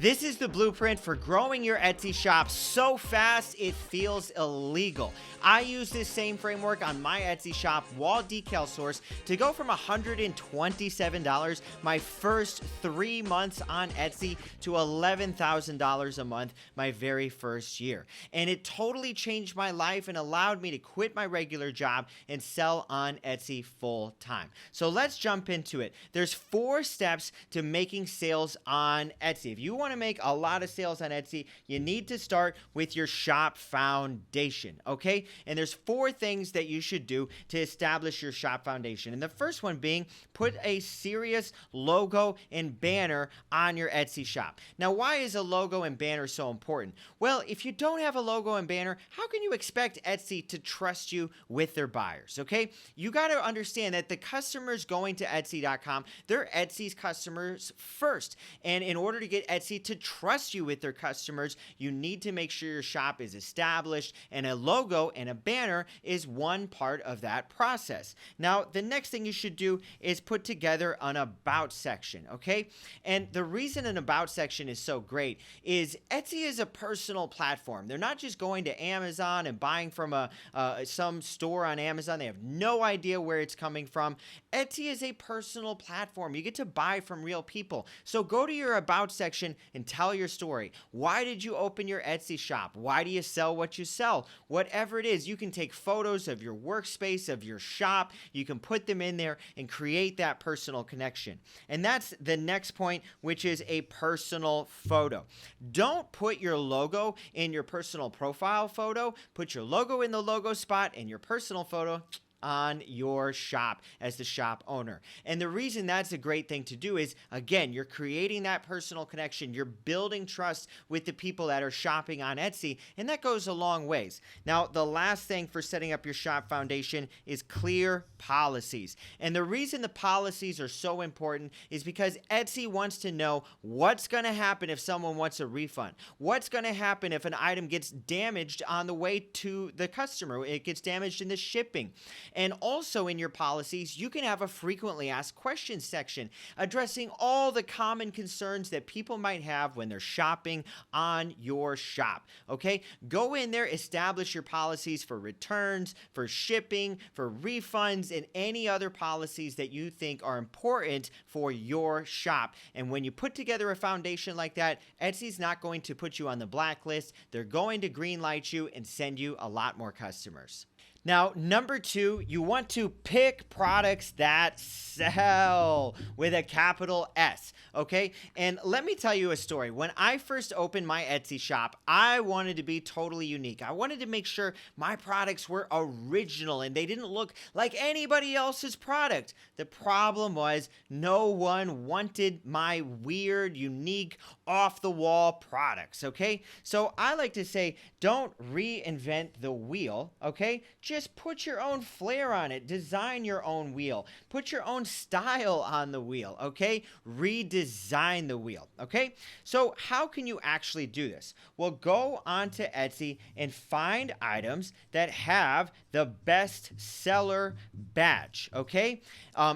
This is the blueprint for growing your Etsy shop so fast it feels illegal. I use this same framework on my Etsy shop, Wall Decal Source, to go from $127 my first 3 months on Etsy to $11,000 a month my very first year. And it totally changed my life and allowed me to quit my regular job and sell on Etsy full time. So let's jump into it. There's 4 steps to making sales on Etsy. If you want to make a lot of sales on Etsy, you need to start with your shop foundation, okay? And there's 4 things that you should do to establish your shop foundation. And the first one being put a serious logo and banner on your Etsy shop. Now, why is a logo and banner so important? Well, if you don't have a logo and banner, how can you expect Etsy to trust you with their buyers, okay? You got to understand that the customers going to Etsy.com, they're Etsy's customers first. And in order to get Etsy to trust you with their customers, you need to make sure your shop is established, and a logo and a banner is one part of that process. Now, the next thing you should do is put together an about section, okay? And the reason an about section is so great is Etsy is a personal platform. They're not just going to Amazon and buying from some store on Amazon. They have no idea where it's coming from. Etsy is a personal platform. You get to buy from real people. So go to your about section and tell your story. Why did you open your Etsy shop? Why do you sell what you sell? Whatever it is, you can take photos of your workspace, of your shop. You can put them in there and create that personal connection. And that's the next point, which is a personal photo. Don't put your logo in your personal profile photo. Put your logo in the logo spot and your personal photo on your shop as the shop owner. And the reason that's a great thing to do is, again, you're creating that personal connection. You're building trust with the people that are shopping on Etsy, and that goes a long ways. Now, the last thing for setting up your shop foundation is clear policies. And the reason the policies are so important is because Etsy wants to know what's going to happen if someone wants a refund. What's going to happen if an item gets damaged on the way to the customer? It gets damaged in the shipping. And also in your policies, you can have a frequently asked questions section addressing all the common concerns that people might have when they're shopping on your shop, okay? Go in there, establish your policies for returns, for shipping, for refunds, and any other policies that you think are important for your shop. And when you put together a foundation like that, Etsy's not going to put you on the blacklist. They're going to greenlight you and send you a lot more customers. Now, number 2, you want to pick products that sell with a capital S, okay? And let me tell you a story. When I first opened my Etsy shop, I wanted to be totally unique. I wanted to make sure my products were original and they didn't look like anybody else's product. The problem was no one wanted my weird, unique, off-the-wall products, okay? So I like to say, don't reinvent the wheel, okay? Just put your own flair on it. Design your own wheel. Put your own style on the wheel, okay? Redesign the wheel, okay? So how can you actually do this? Well, go onto Etsy and find items that have the best seller badge, okay?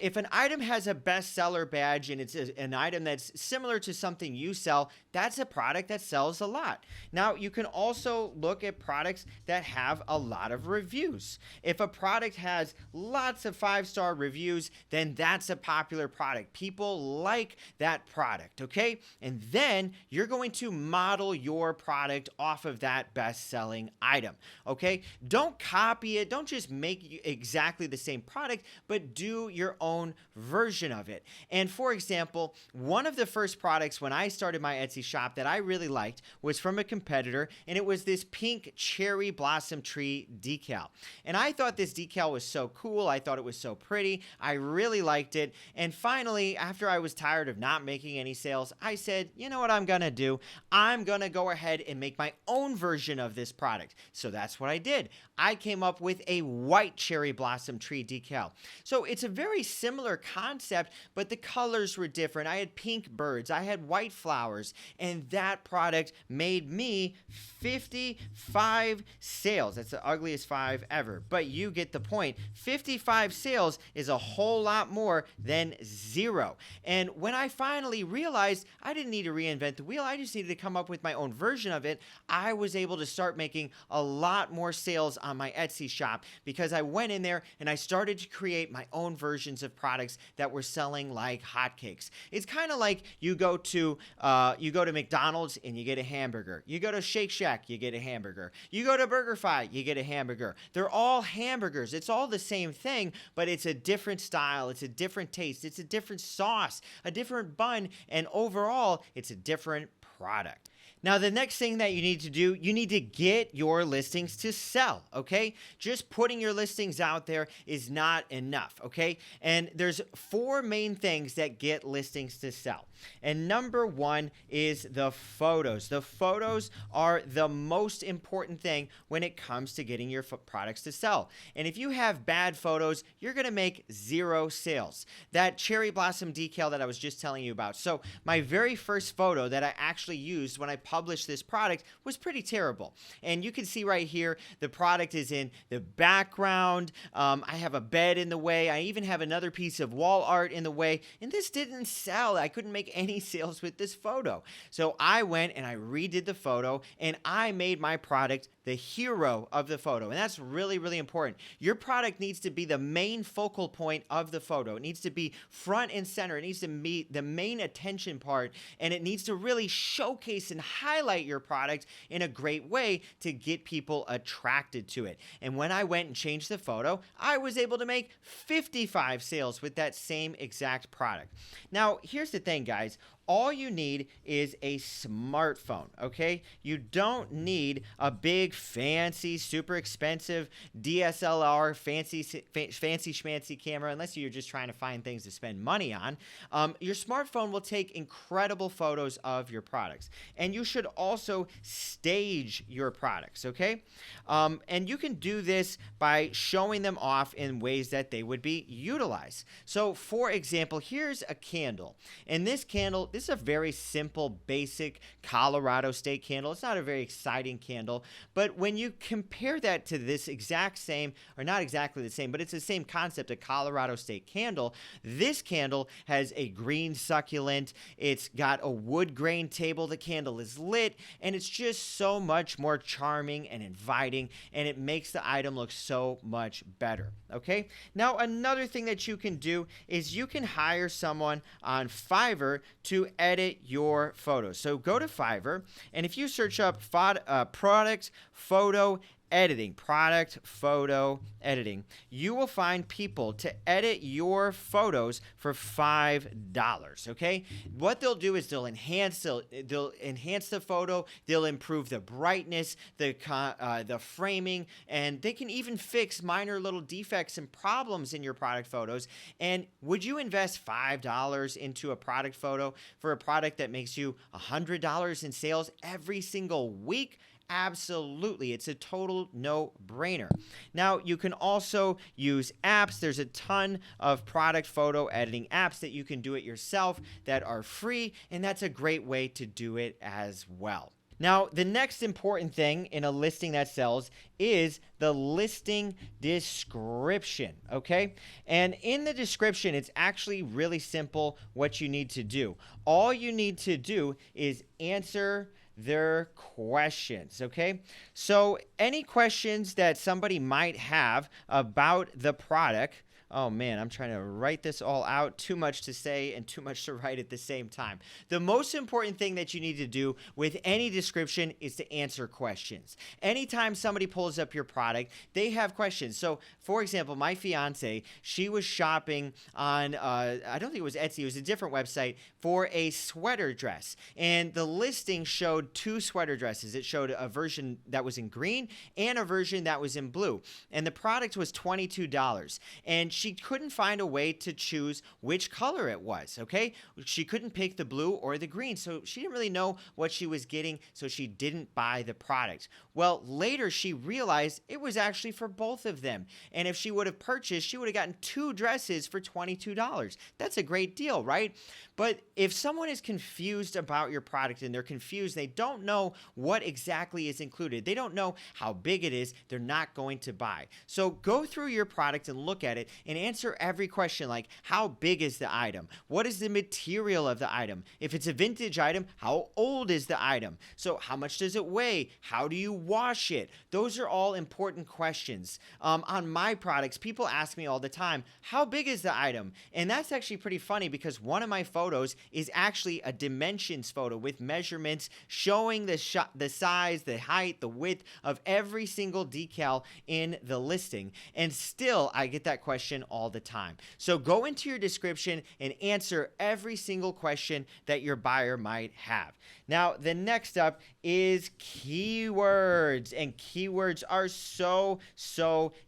If an item has a best seller badge and it's an item that's similar to something you sell, that's a product that sells a lot. Now, you can also look at products that have a lot of reviews. If a product has lots of 5-star reviews, then that's a popular product. People like that product, okay? And then you're going to model your product off of that best-selling item, okay? Don't copy it. Don't just make exactly the same product, but do your own version of it. And for example, one of the first products when I started my Etsy shop that I really liked was from a competitor, and it was this pink cherry blossom tree decal. And I thought this decal was so cool. I thought it was so pretty. I really liked it. And finally, after I was tired of not making any sales, I said, you know what I'm going to do? I'm going to go ahead and make my own version of this product. So that's what I did. I came up with a white cherry blossom tree decal. So it's a very similar concept, but the colors were different. I had pink birds. I had white flowers. And that product made me 55 sales. That's the ugliest 5 ever. whatever, but you get the point. 55 sales is a whole lot more than 0. And when I finally realized I didn't need to reinvent the wheel, I just needed to come up with my own version of it, I was able to start making a lot more sales on my Etsy shop because I went in there and I started to create my own versions of products that were selling like hotcakes. It's kind of like you go to McDonald's and you get a hamburger. You go to Shake Shack, you get a hamburger. You go to BurgerFi, you get a hamburger. They're all hamburgers. It's all the same thing, but it's a different style. It's a different taste. It's a different sauce, a different bun, and overall, it's a different product. Now, the next thing that you need to do, you need to get your listings to sell, okay? Just putting your listings out there is not enough, okay? And there's 4 main things that get listings to sell. And number 1 is the photos. The photos are the most important thing when it comes to getting your products to sell. And if you have bad photos, you're going to make 0 sales. That cherry blossom decal that I was just telling you about. So my very first photo that I actually used when I published this product was pretty terrible. And you can see right here, the product is in the background. I have a bed in the way. I even have another piece of wall art in the way. And this didn't sell. I couldn't make any sales with this photo. So I went and I redid the photo and I made my product the hero of the photo. And that's really, really important. Your product needs to be the main focal point of the photo. It needs to be front and center. It needs to be the main attention part, and it needs to really showcase and highlight your product in a great way to get people attracted to it. And when I went and changed the photo, I was able to make 55 sales with that same exact product. Now, here's the thing, guys. All you need is a smartphone, okay? You don't need a big, fancy, super expensive DSLR, fancy schmancy camera, unless you're just trying to find things to spend money on. Your smartphone will take incredible photos of your products. And you should also stage your products, okay? And you can do this by showing them off in ways that they would be utilized. So, for example, here's a candle. And this candle, this is a very simple, basic Colorado State candle. It's not a very exciting candle, but when you compare that to this exact same, or not exactly the same, but it's the same concept, a Colorado State candle, this candle has a green succulent, it's got a wood grain table, the candle is lit, and it's just so much more charming and inviting, and it makes the item look so much better, okay? Now, another thing that you can do is you can hire someone on Fiverr to edit your photos. So go to Fiverr, and if you search up product photo editing, product photo editing, you will find people to edit your photos for $5, okay? What they'll do is they'll enhance the photo, they'll improve the brightness, the framing, and they can even fix minor little defects and problems in your product photos. And would you invest $5 into a product photo for a product that makes you $100 in sales every single week? Absolutely. It's a total no-brainer. Now, you can also use apps. There's a ton of product photo editing apps that you can do it yourself that are free, and that's a great way to do it as well. Now, the next important thing in a listing that sells is the listing description, okay? And in the description, it's actually really simple what you need to do. All you need to do is answer their questions, okay? So any questions that somebody might have about the product, oh man, I'm trying to write this all out. Too much to say and too much to write at the same time. The most important thing that you need to do with any description is to answer questions. Anytime somebody pulls up your product, they have questions. So, for example, my fiance, she was shopping on, I don't think it was Etsy, it was a different website, for a sweater dress. And the listing showed 2 sweater dresses. It showed a version that was in green and a version that was in blue. And the product was $22. And she couldn't find a way to choose which color it was, okay? She couldn't pick the blue or the green, so she didn't really know what she was getting, so she didn't buy the product. Well, later she realized it was actually for both of them, and if she would have purchased, she would have gotten 2 dresses for $22. That's a great deal, right? But if someone is confused about your product and they're confused, they don't know what exactly is included, they don't know how big it is, they're not going to buy. So go through your product and look at it and answer every question like, how big is the item? What is the material of the item? If it's a vintage item, how old is the item? So how much does it weigh? How do you wash it? Those are all important questions. On my products, people ask me all the time, how big is the item? And that's actually pretty funny because one of my photos is actually a dimensions photo with measurements showing the size, the height, the width of every single decal in the listing. And still, I get that question all the time. So go into your description and answer every single question that your buyer might have. Now, the next up is keywords. And keywords are so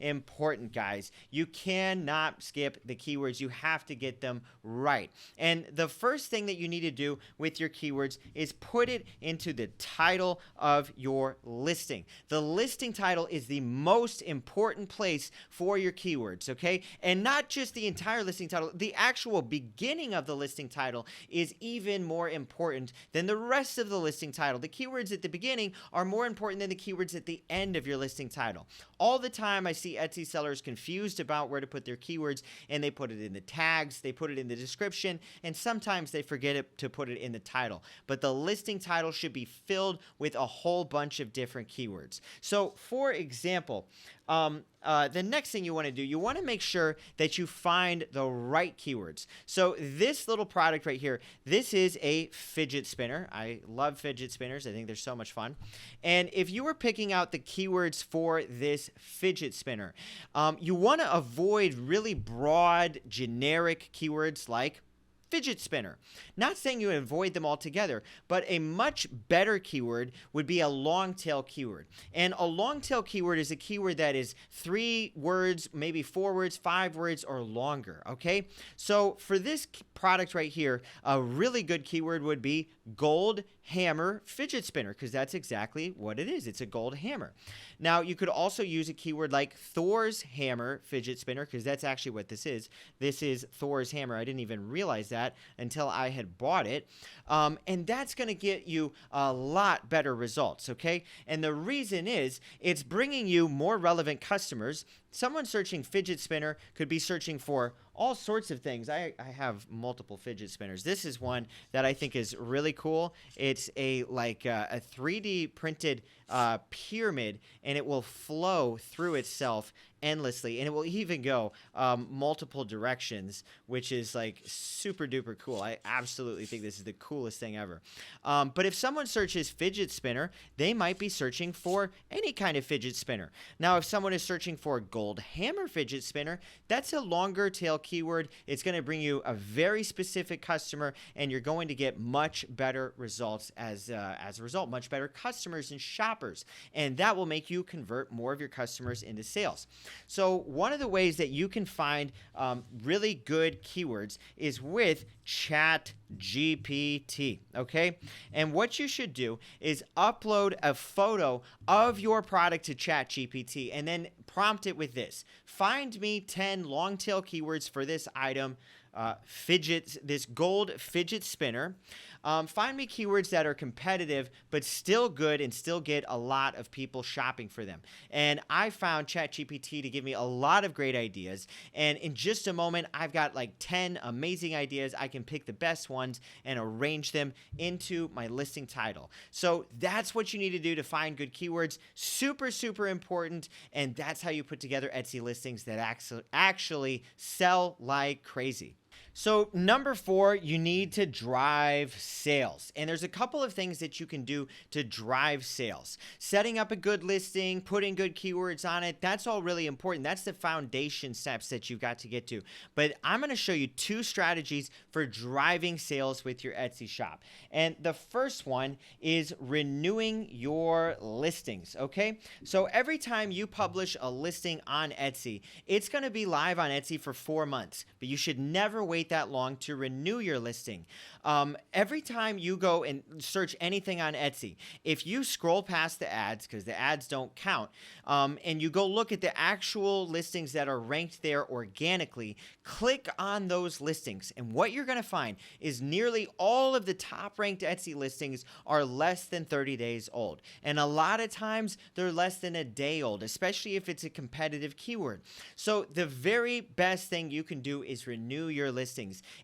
important, guys. You cannot skip the keywords. You have to get them right. And the first thing that you need to do with your keywords is put it into the title of your listing. The listing title is the most important place for your keywords, okay? And not just the entire listing title, the actual beginning of the listing title is even more important than the rest of the listing title. The keywords at the beginning are more important than the keywords at the end of your listing title. All the time I see Etsy sellers confused about where to put their keywords, and they put it in the tags, they put it in the description, and sometimes they forget to put it in the title. But the listing title should be filled with a whole bunch of different keywords. So for example, the next thing you want to do, you want to make sure that you find the right keywords. So this little product right here, this is a fidget spinner. I love fidget spinners. I think they're so much fun. And if you were picking out the keywords for this fidget spinner, you want to avoid really broad, generic keywords like fidget spinner. Not saying you avoid them altogether, but a much better keyword would be a long tail keyword. And a long tail keyword is a keyword that is 3 words, maybe 4 words, 5 words, or longer, okay? So for this product right here, a really good keyword would be gold hammer fidget spinner, because that's exactly what it is. It's a gold hammer. Now, you could also use a keyword like Thor's hammer fidget spinner, because that's actually what this is. This is Thor's hammer. I didn't even realize that until I had bought it. And that's going to get you a lot better results, okay? And the reason is it's bringing you more relevant customers. Someone searching fidget spinner could be searching for all sorts of things. I have multiple fidget spinners. This is one that I think is really cool. It's a 3D printed pyramid, and it will flow through itself endlessly, and it will even go multiple directions, which is like super duper cool. I absolutely think this is the coolest thing ever. But if someone searches fidget spinner, they might be searching for any kind of fidget spinner. Now, if someone is searching for gold hammer fidget spinner, that's a longer tail keyword. It's going to bring you a very specific customer, and you're going to get much better results as a result, much better customers and shoppers, and that will make you convert more of your customers into sales. So one of the ways that you can find really good keywords is with ChatGPT, okay? And what you should do is upload a photo of your product to ChatGPT and then prompt it with this: find me 10 long tail keywords for this item, this gold fidget spinner. Find me keywords that are competitive but still good and still get a lot of people shopping for them. And I found ChatGPT to give me a lot of great ideas. And in just a moment, I've got like 10 amazing ideas. I can pick the best ones and arrange them into my listing title. So that's what you need to do to find good keywords. Super, super important. And that's how you put together Etsy listings that actually sell like crazy. So, number 4, you need to drive sales. And there's a couple of things that you can do to drive sales. Setting up a good listing, putting good keywords on it, that's all really important. That's the foundation steps that you've got to get to. But I'm going to show you 2 strategies for driving sales with your Etsy shop. And the first one is renewing your listings, okay? So, every time you publish a listing on Etsy, it's going to be live on Etsy for 4 months, but you should never wait that long to renew your listing. Every time you go and search anything on Etsy, if you scroll past the ads, because the ads don't count, and you go look at the actual listings that are ranked there organically, click on those listings. And what you're going to find is nearly all of the top ranked Etsy listings are less than 30 days old. And a lot of times they're less than a day old, especially if it's a competitive keyword. So the very best thing you can do is renew your listings.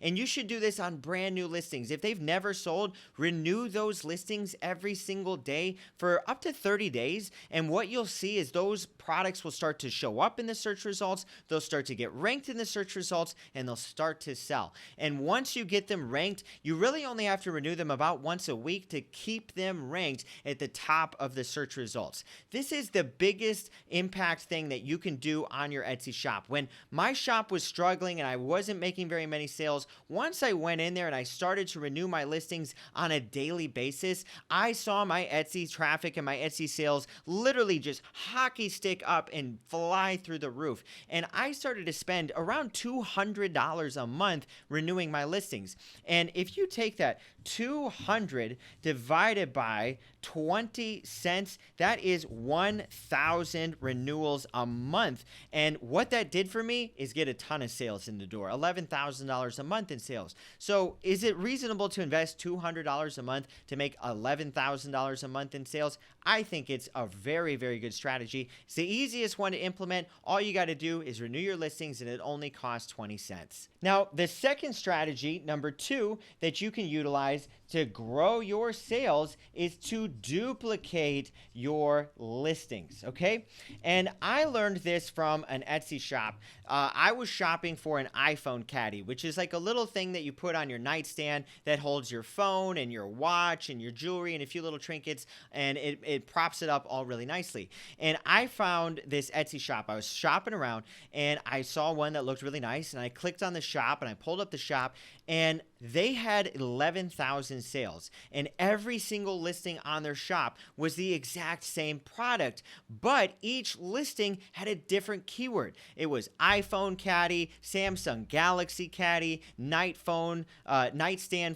And you should do this on brand new listings. If they've never sold, renew those listings every single day for up to 30 days. And what you'll see is those products will start to show up in the search results. They'll start to get ranked in the search results, and they'll start to sell. And once you get them ranked, you really only have to renew them about once a week to keep them ranked at the top of the search results. This is the biggest impact thing that you can do on your Etsy shop. When my shop was struggling and I wasn't making very many sales, once I went in there and I started to renew my listings on a daily basis, I saw my Etsy traffic and my Etsy sales literally just hockey stick up and fly through the roof. And I started to spend around $200 a month renewing my listings. And if you take that 200 divided by 20 cents, that is 1,000 renewals a month. And what that did for me is get a ton of sales in the door, $11,000 a month in sales. So is it reasonable to invest $200 a month to make $11,000 a month in sales? I think it's a very, very good strategy. It's the easiest one to implement. All you got to do is renew your listings, and it only costs 20 cents. Now, the second strategy, number 2, that you can utilize to grow your sales is to duplicate your listings, okay? And I learned this from an Etsy shop. I was shopping for an iPhone caddy, which is like a little thing that you put on your nightstand that holds your phone and your watch and your jewelry and a few little trinkets, and it props it up all really nicely. And I found this Etsy shop. I was shopping around, and I saw one that looked really nice, and I clicked on the shop, and I pulled up the shop, and they had 11,000 sales, and every single listing on their shop was the exact same product, but each listing had a different keyword. It was iPhone caddy, Samsung Galaxy caddy, nightstand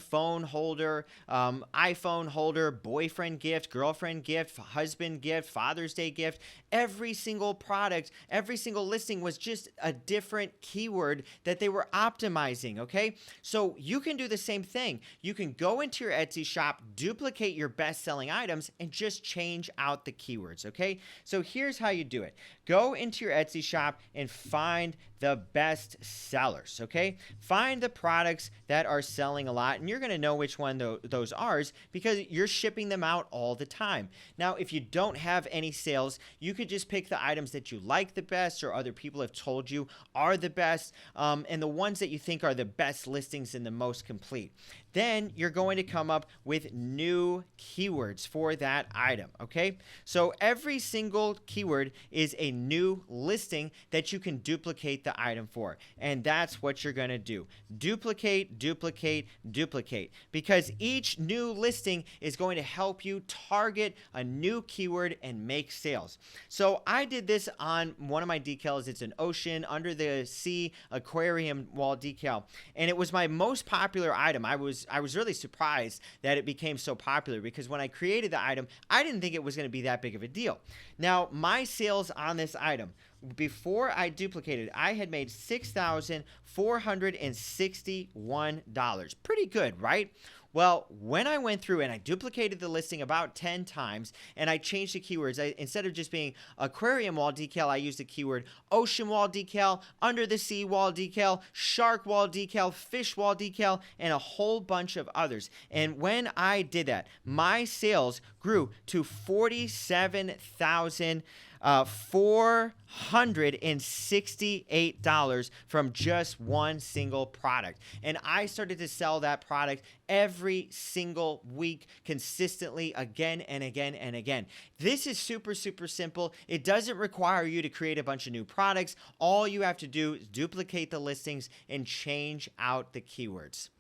phone holder, iPhone holder, boyfriend gift, girlfriend gift, husband gift, Father's Day gift. Every single product, every single listing was just a different keyword that they were optimizing, okay? So you can do the same thing. You can go into your Etsy shop, duplicate your best-selling items, and just change out the keywords, okay? So here's how you do it. Go into your Etsy shop and find the best sellers, okay? Find the products that are selling a lot, and you're going to know which one those are because you're shipping them out all the time. Now, if you don't have any sales, you could just pick the items that you like the best or other people have told you are the best, and the ones that you think are the best listings and the most complete. Then you're going to come up with new keywords for that item, okay? So every single keyword is a new listing that you can duplicate the item for. And that's what you're going to do. Duplicate, duplicate, duplicate. Because each new listing is going to help you target a new keyword and make sales. So I did this on one of my decals. It's an ocean, under the sea, aquarium wall decal. And it was my most popular item. I was really surprised that it became so popular because when I created the item, I didn't think it was going to be that big of a deal. Now, my sales on this item, before I duplicated, I had made $6,461. Pretty good, right? Well, when I went through and I duplicated the listing about 10 times and I changed the keywords, instead of just being aquarium wall decal, I used the keyword ocean wall decal, under the sea wall decal, shark wall decal, fish wall decal, and a whole bunch of others. And when I did that, my sales grew to 47,000 $468 from just one single product. And I started to sell that product every single week consistently again and again and again. This is super, super simple. It doesn't require you to create a bunch of new products. All you have to do is duplicate the listings and change out the keywords.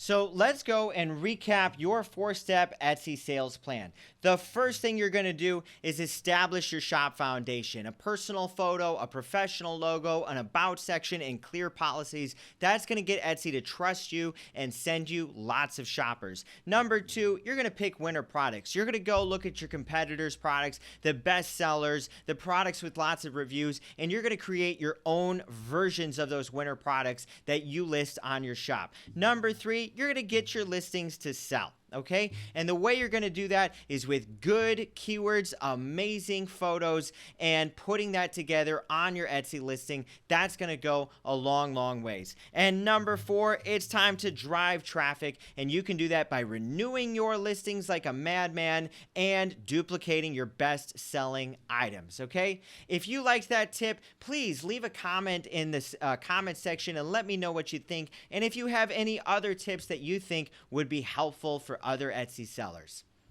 So let's go and recap your 4-step Etsy sales plan. The first thing you're going to do is establish your shop foundation. A personal photo, a professional logo, an about section, and clear policies. That's going to get Etsy to trust you and send you lots of shoppers. Number 2, you're going to pick winner products. You're going to go look at your competitors' products, the best sellers, the products with lots of reviews, and you're going to create your own versions of those winner products that you list on your shop. Number 3, you're going to get your listings to sell. Okay, and the way you're going to do that is with good keywords, amazing photos, and putting that together on your Etsy listing. That's going to go a long, long ways. And number 4, it's time to drive traffic, and you can do that by renewing your listings like a madman and duplicating your best-selling items. Okay, if you liked that tip, please leave a comment in this comment section and let me know what you think. And if you have any other tips that you think would be helpful for other Etsy sellers.